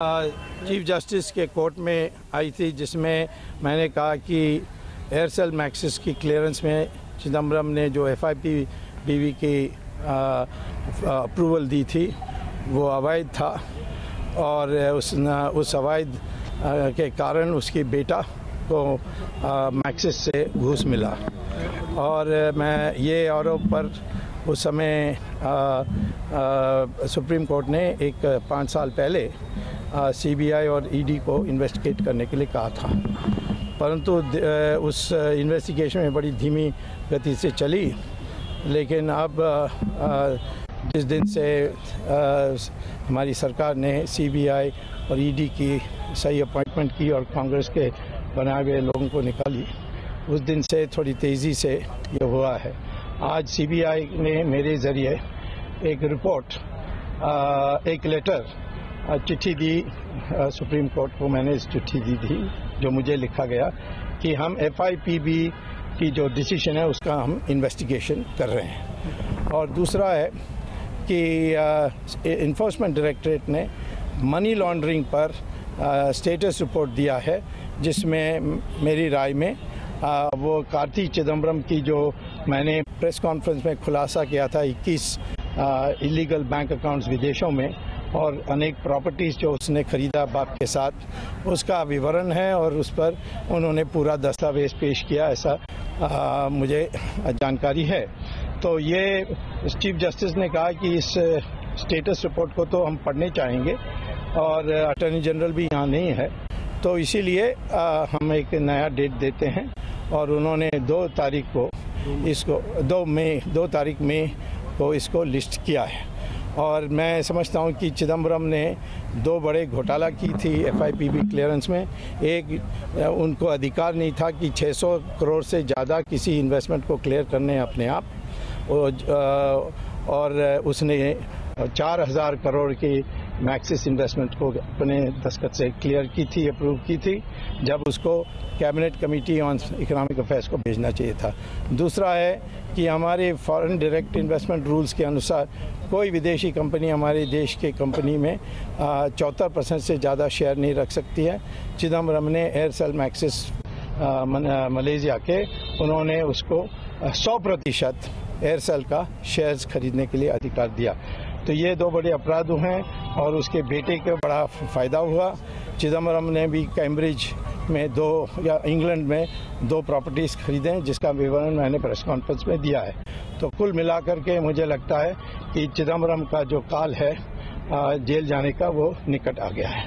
Chief justice के court में आई थी, जिसमें मैंने कहा कि एयरसेल मैक्सिस की क्लियरेंस में चिदम्बरम ने जो FIPBV की अप्रूवल दी थी वो अवैध था और उस अवैध के कारण उसकी बेटा को मैक्सिस से घूस मिला। और मैं ये आरोप पर उस समय सुप्रीम कोर्ट ने 5 साल पहले CBI और ED को इन्वेस्टिगेट करने के लिए कहा था, परंतु उस इन्वेस्टिगेशन में बड़ी धीमी गति से चली। लेकिन अब जिस दिन से हमारी सरकार ने CBI और ED की सही अपॉइंटमेंट की और कांग्रेस के बनाए हुए लोगों को निकाली, उस दिन से थोड़ी तेज़ी से ये हुआ है। आज CBI ने मेरे ज़रिए एक रिपोर्ट, एक लेटर, चिट्ठी दी सुप्रीम कोर्ट को। मैंने इस चिट्ठी दी थी जो मुझे लिखा गया कि हम FIPB की जो डिसीजन है उसका हम इन्वेस्टिगेशन कर रहे हैं। और दूसरा है कि इन्फोर्समेंट डायरेक्टरेट ने मनी लॉन्ड्रिंग पर स्टेटस रिपोर्ट दिया है, जिसमें मेरी राय में वो कार्ति चिदम्बरम की जो मैंने प्रेस कॉन्फ्रेंस में खुलासा किया था 21 इलीगल बैंक अकाउंट्स विदेशों में और अनेक प्रॉपर्टीज़ जो उसने खरीदा बाप के साथ, उसका विवरण है और उस पर उन्होंने पूरा दस्तावेज पेश किया, ऐसा मुझे जानकारी है। तो ये चीफ जस्टिस ने कहा कि इस स्टेटस रिपोर्ट को तो हम पढ़ने चाहेंगे और अटॉर्नी जनरल भी यहाँ नहीं है, तो इसीलिए हम एक नया डेट देते हैं। और उन्होंने 2 तारीख को इसको 2 तारीख मई को इसको लिस्ट किया है। और मैं समझता हूं कि चिदम्बरम ने 2 बड़े घोटाला की थी FIPB क्लियरेंस में। एक, उनको अधिकार नहीं था कि 600 करोड़ से ज़्यादा किसी इन्वेस्टमेंट को क्लियर करने अपने आप, और उसने 4000 करोड़ की मैक्सिस इन्वेस्टमेंट को अपने दस्तखत से क्लियर की थी, अप्रूव की थी, जब उसको cabinet committee on economic affairs को भेजना चाहिए था। दूसरा है कि हमारे फॉरेन डायरेक्ट इन्वेस्टमेंट रूल्स के अनुसार कोई विदेशी कंपनी हमारे देश के कंपनी में 74% से ज़्यादा शेयर नहीं रख सकती है। चिदम्बरम ने एयरसेल मैक्सिस मलेशिया के, उन्होंने उसको 100% एयरसेल का शेयर्स खरीदने के लिए अधिकार दिया। तो ये 2 बड़े अपराध हैं और उसके बेटे को बड़ा फ़ायदा हुआ। चिदम्बरम ने भी कैम्ब्रिज में इंग्लैंड में 2 प्रॉपर्टीज़ खरीदें, जिसका विवरण मैंने प्रेस कॉन्फ्रेंस में दिया है। तो कुल मिलाकर के मुझे लगता है कि चिदम्बरम का जो काल है जेल जाने का, वो निकट आ गया है।